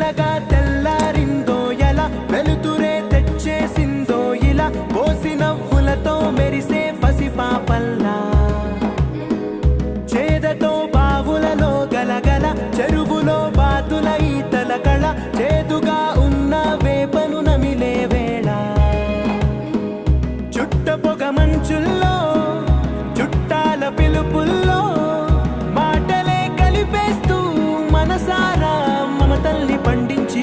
మెల్లగా తెల్లారిందో ఎలా, వెలుతురే తెచ్చేసిందో ఇలా, పోసి నవ్వులతో మెరిసే పసిపాపల్లా. చేదతో బావులలో గలగల, చెరువులో బాతుల ఈతల కళ, చేదుగా ఉన్న వేపను నమిలే వేళ. చుట్ట పొగ మంచుల్లో, చుట్టాల పిలుపుల్లో, మాటలే కలిపేస్తూ మనసారా మమతల్ని పండించి